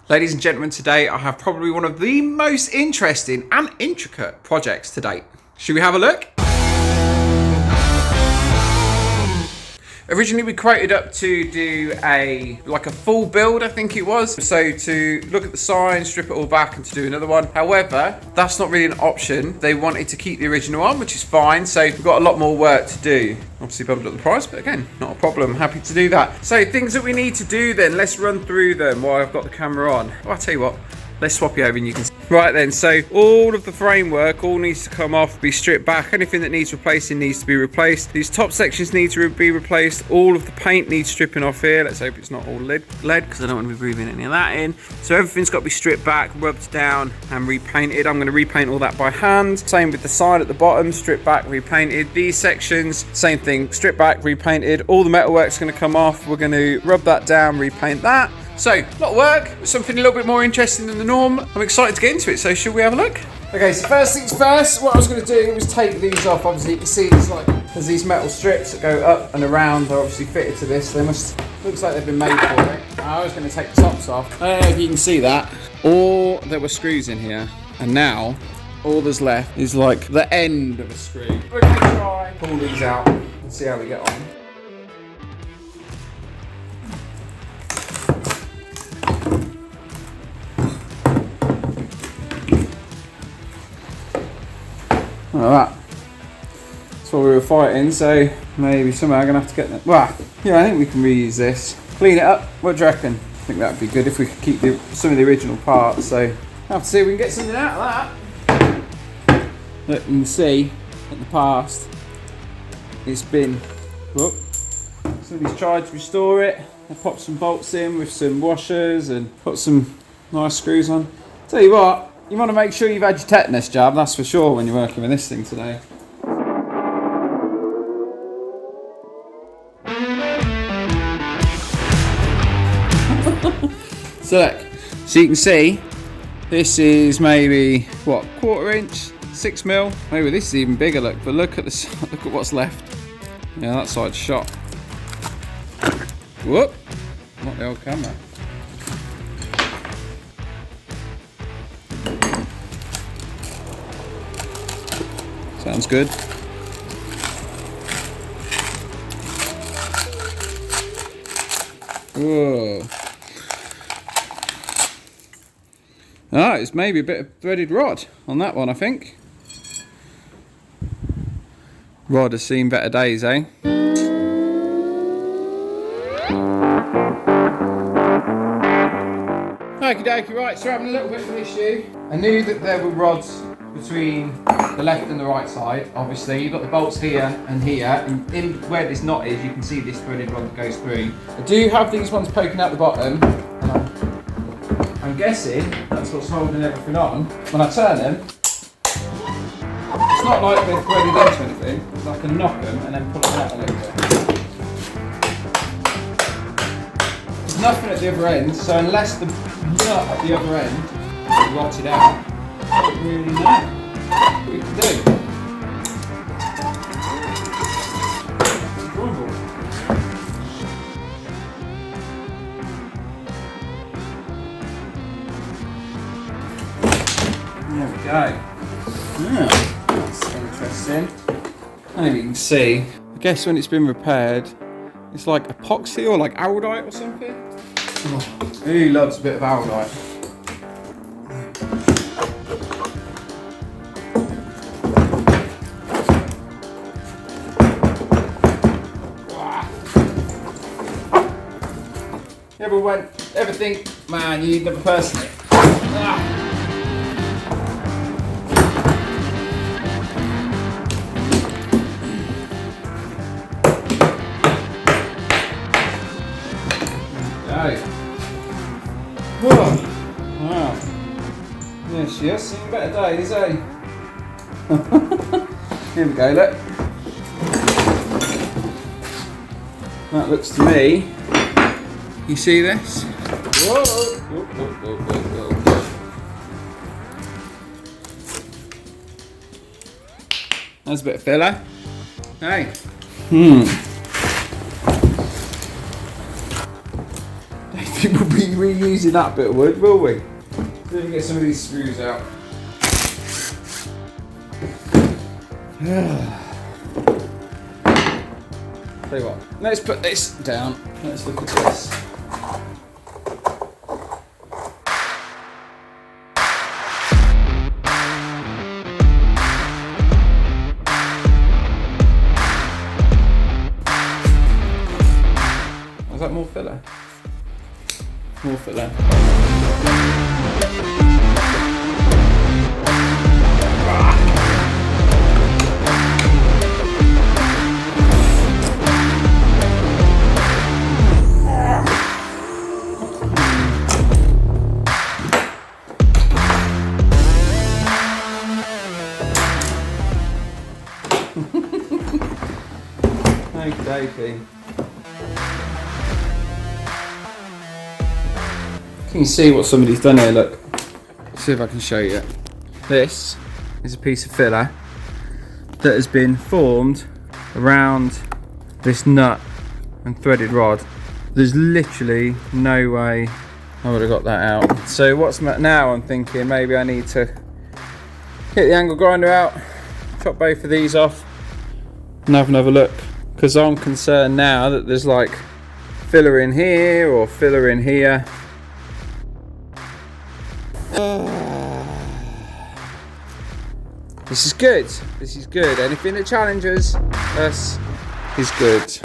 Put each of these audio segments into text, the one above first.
Ladies and gentlemen, today I have probably one of the most interesting and intricate projects to date. Should we have a look? Originally we quoted up to do a full build, I think it was. So to look at the sign, strip it all back and to do another one. However, that's not really an option. They wanted to keep the original on, which is fine. So we've got a lot more work to do. Obviously bumped up the price, but again, not a problem. Happy to do that. So things that we need to do then, let's run through them while I've got the camera on. Well, I'll tell you what, let's swap you over and you can see. Right then, so all of the framework all needs to come off, be stripped back. Anything that needs replacing needs to be replaced. These top sections need to be replaced. All of the paint needs stripping off here. Let's hope it's not all lead because I don't want to be breathing any of that in. So everything's got to be stripped back, rubbed down and repainted. I'm going to repaint all that by hand. Same with the side at the bottom, stripped back, repainted. These sections, same thing, stripped back, repainted. All the metalwork's going to come off. We're going to rub that down, repaint that. So, a lot of work, something a little bit more interesting than the norm. I'm excited to get into it, so should we have a look? Okay, so first things first, what I was going to do was take these off. Obviously, you can see there's these metal strips that go up and around. They're obviously fitted to this. Looks like they've been made for it. I was going to take the tops off. I don't know if you can see that. Or there were screws in here, and now all there's left is like the end of a screw. We're going to try pull these out and see how we get on. Like that. That's what we were fighting, so maybe somehow I'm going to have to get that. Well, yeah, I think we can reuse this. Clean it up, what do you reckon? I think that would be good if we could keep some of the original parts, so I'll have to see if we can get something out of that. Look, you can see in the past, it's been, look, somebody's tried to restore it. I popped some bolts in with some washers and put some nice screws on. Tell you what, you want to make sure you've had your tetanus jab, that's for sure, when you're working with this thing today. So you can see, this is maybe, what, 1/4 inch, 6 mil? Maybe this is even bigger, look, but look at what's left. Yeah, that side's shot. Whoop, not the old camera. Sounds good. Whoa. Ah, it's maybe a bit of threaded rod on that one, I think. Rod has seen better days, eh? Okie dokie, right, so we're having a little bit of an issue. I knew that there were rods between the left and the right side. Obviously you've got the bolts here and here, and in where this knot is you can see this threaded rod that goes through. I do have these ones poking out the bottom, and I'm guessing that's what's holding everything on. When I turn them, it's not like they're threaded into anything, I can knock them and then pull them out a little bit. There's nothing at the other end, so unless the nut at the other end is rotted out, I don't really know what we can do. There we go. Yeah, that's interesting. I don't know if you can see. I guess when it's been repaired, it's like epoxy or like aldite or something. Oh, who loves a bit of aldite? Ever think, man, you need another person? Ah. Oh. Wow. Yeah, she has seen better days, eh? Here we go, look. That looks to me. You see this? Whoa. Whoa, whoa, whoa, whoa, whoa. That's a bit of filler. Hey. People be reusing that bit of wood, will we? Let me get some of these screws out. Tell you what, let's put this down. Let's look at this. Was that more filler? More filler. Okay. Can you see what somebody's done here? Look. Let's see if I can show you. This is a piece of filler that has been formed around this nut and threaded rod. There's literally no way I would have got that out. So what's now I'm thinking maybe I need to get the angle grinder out, chop both of these off and have another look. Because I'm concerned now that there's like filler in here or filler in here. This is good. This is good. Anything that challenges us is good.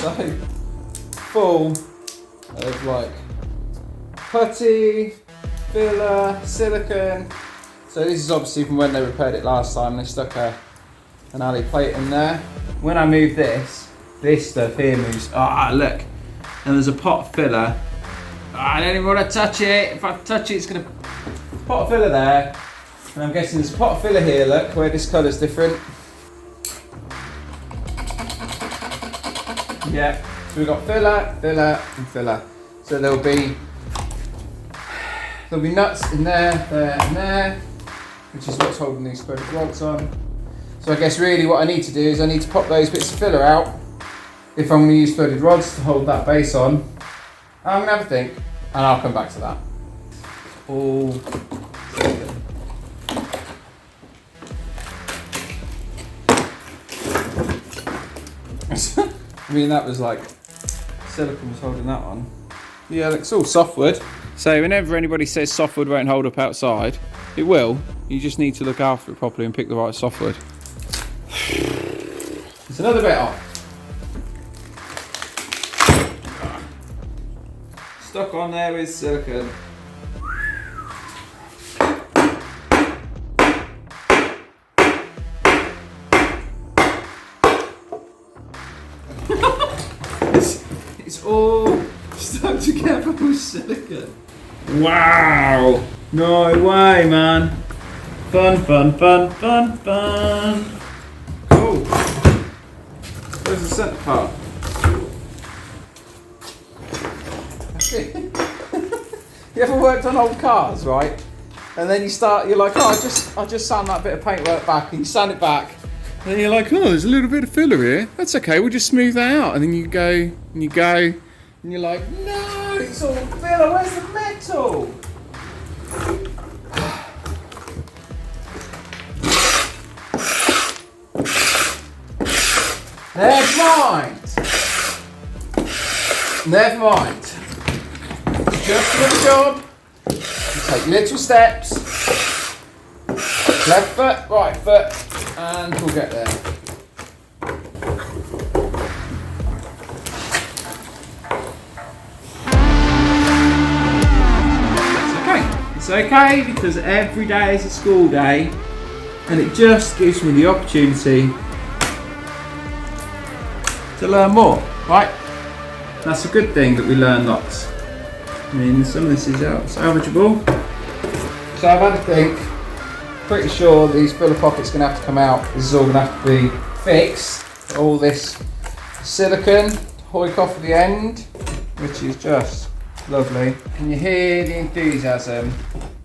So full of like putty, filler, silicone. So this is obviously from when they repaired it last time. They stuck an alley plate in there. When I move this stuff here moves. Ah, look, and there's a pot of filler. I don't even want to touch it. If I touch it, it's gonna pot of filler there. And I'm guessing there's a pot of filler here. Look where this colour's different. Yeah, so we've got filler, filler, and filler. So there'll be nuts in there, there, and there, which is what's holding these threaded rods on. So I guess really what I need to do is I need to pop those bits of filler out if I'm going to use threaded rods to hold that base on. I'm going to have a think, and I'll come back to that. All I mean, that was like silicone was holding that on. Yeah, it's all softwood. So whenever anybody says softwood won't hold up outside, it will. You just need to look after it properly and pick the right softwood. It's another bit off. Stuck on there with silicone. It's all stuck together with silicone. Wow! No way, man. Fun, fun, fun, fun, fun. Cool. Where's the centre part? You ever worked on old cars, right? And then you're like, oh, I'll just sand that bit of paintwork back, and you sand it back. And then you're like, oh, there's a little bit of filler here. That's okay, we'll just smooth that out. And then you go, and you're like, no, it's all filler, where's the metal? Never mind. Never mind. Just another job. You take little steps. Left foot, right foot, and we'll get there. It's It's okay because every day is a school day and it just gives me the opportunity to learn more, right? That's a good thing that we learn lots. I mean, some of this is salvageable. So I've had to think, pretty sure these filler pockets are going to have to come out. This is all going to have to be fixed. All this silicone to hoik off at the end, which is just lovely. Can you hear the enthusiasm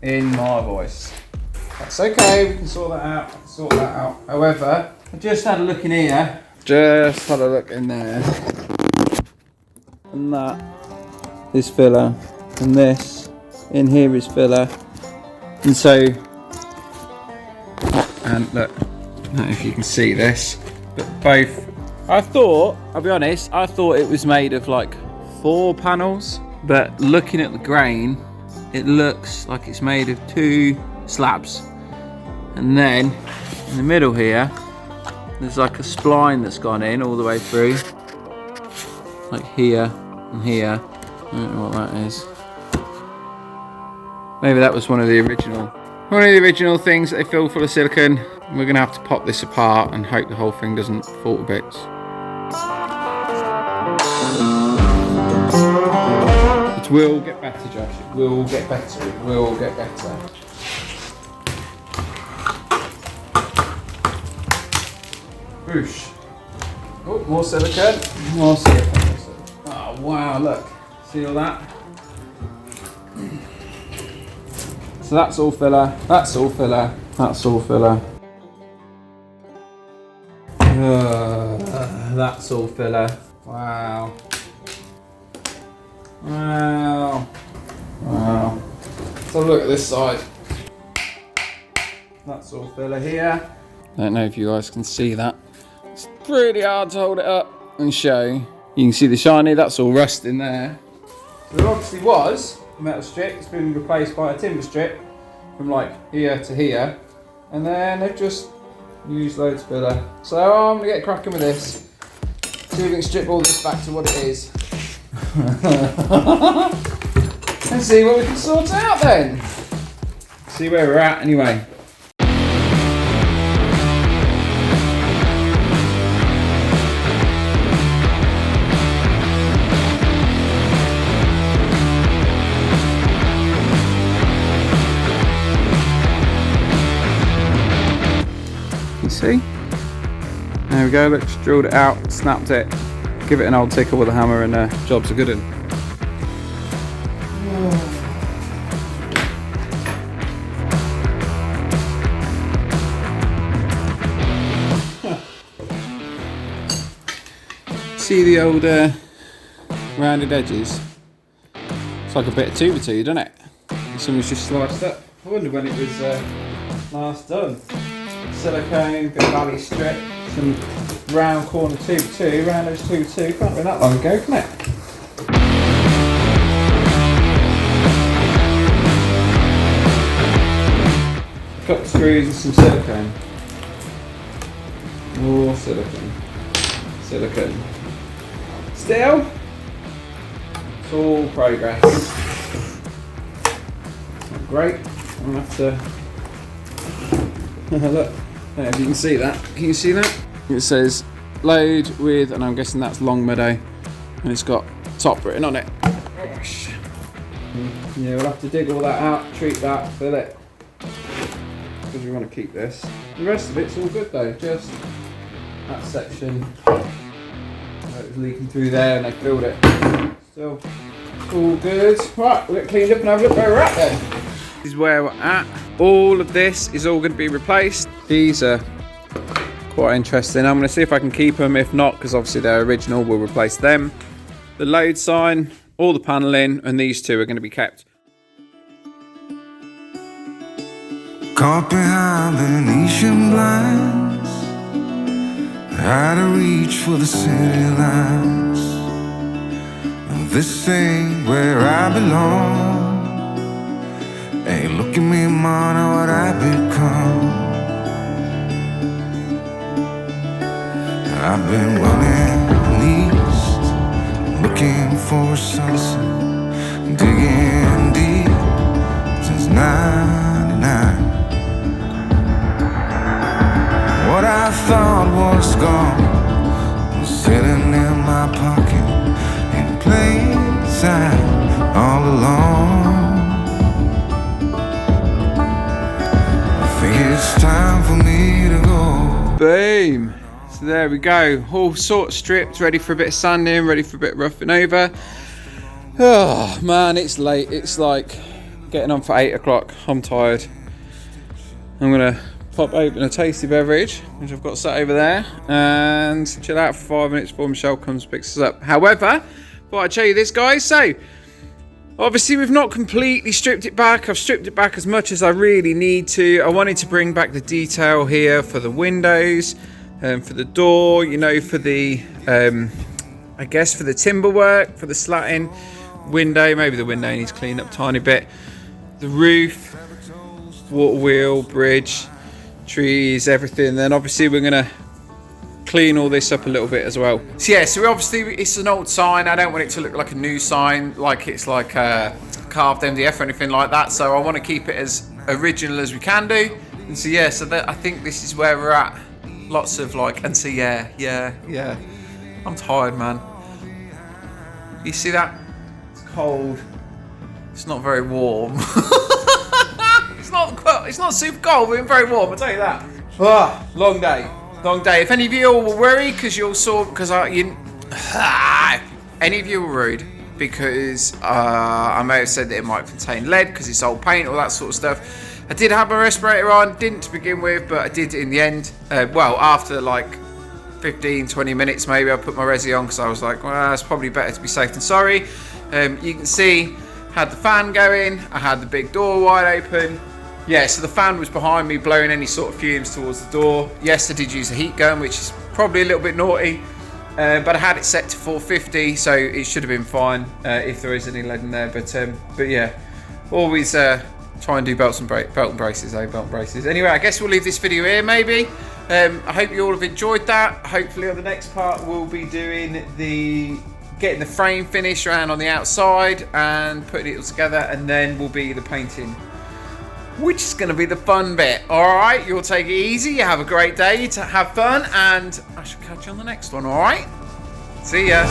in my voice? That's okay, we can sort that out. However, I just had a look in here. Just had a look in there. And that is filler. And this in here is filler. And so, and look, I don't know if you can see this, but both, I'll be honest, I thought it was made of like 4 panels, but looking at the grain, it looks like it's made of 2 slabs. And then in the middle here, there's like a spline that's gone in all the way through, like here and here. I don't know what that is. Maybe that was one of the original things that they filled full of silicone. We're gonna have to pop this apart and hope the whole thing doesn't fall to bits. It will get better, Josh. It will get better. It will get better. Whoosh. Oh, more silicone. More silicone. Oh wow! Look. See all that? So that's all filler, that's all filler, that's all filler. That's all filler. Wow. Wow. Wow. So look at this side. That's all filler here. I don't know if you guys can see that. It's pretty hard to hold it up and show. You can see the shiny, that's all rust in there. So there obviously was a metal strip, it's been replaced by a timber strip from like here to here, and then they've just used loads of filler. So I'm gonna get cracking with this, see if we can strip all this back to what it is, and see what we can sort out then. See where we're at anyway. See? There we go, look, just drilled it out, snapped it, give it an old tickle with a hammer and job's a good one. See the old rounded edges? It's like a bit of 2x2, doesn't it? Someone's just sliced up. I wonder when it was last done. Silicone, bit of valley strip, some round corner 2x2, round edge 2x2, can't be that long ago, can it? A couple of screws and some silicone. More silicone. Silicone. Still, it's all progress. Not great, I'll have to look. I don't know if you can see that. Can you see that? It says Lode with, and I'm guessing that's Longmeadow, and it's got top written on it. Gosh. Yeah, we'll have to dig all that out, treat that, fill it, because we want to keep this. The rest of it's all good though, just that section that was leaking through there and they filled it. Still all good. Right, we'll get cleaned up and have a look where we're at then. This is where we're at. All of this is all going to be replaced. These are quite interesting. I'm going to see if I can keep them. If not, because obviously they're original, we'll replace them. The Lode sign, all the panelling, and these two are going to be kept. Caught behind Venetian blinds, out of reach for the city lights. This ain't where I belong. Hey, look at me, man, what I've become. I've been running east, looking for a sunset, digging deep since 9 I thought was gone was sitting in my pocket in plain sight all along. I think it's time for me to go. Boom. So there we go. All sort of stripped, ready for a bit of sanding, ready for a bit of roughing over. Oh man, it's late. It's like getting on for 8 o'clock. I'm tired. I'm gonna pop open a tasty beverage, which I've got sat over there, and chill out for 5 minutes before Michelle comes and picks us up. However, thought I'd show you this, guys. So obviously we've not completely stripped it back. I've stripped it back as much as I really need to. I wanted to bring back the detail here for the windows, for the door, you know, for the I guess for the timber work, for the slatting window. Maybe the window needs cleaned up a tiny bit. The roof, water wheel, bridge, trees, everything. Then obviously we're gonna clean all this up a little bit as well. So yeah, so obviously it's an old sign. I don't want it to look like a new sign, like it's like a carved MDF or anything like that. So I want to keep it as original as we can do. And so yeah, so that, I think this is where we're at. Lots of like, and so yeah. I'm tired, man. You see that? It's cold. It's not very warm. It's not super cold, but it's very warm, I'll tell you that. Long day. If any of you all were worried, because you all saw, because any of you were worried, because I may have said that it might contain lead, because it's old paint, all that sort of stuff. I did have my respirator on, didn't to begin with, but I did in the end. Well, after like 15-20 minutes maybe, I put my resi on, because I was like, well, it's probably better to be safe than sorry. You can see, had the fan going, I had the big door wide open. Yeah, so the fan was behind me, blowing any sort of fumes towards the door. Yes, I did use a heat gun, which is probably a little bit naughty, but I had it set to 450, so it should have been fine if there is any lead in there. But yeah, always try and do belt and braces. Anyway, I guess we'll leave this video here, maybe. I hope you all have enjoyed that. Hopefully on the next part we'll be doing getting the frame finished around on the outside and putting it all together, and then will be the painting, which is going to be the fun bit. Alright, you'll take it easy, you have a great day, you have fun, and I shall catch you on the next one, alright? See ya.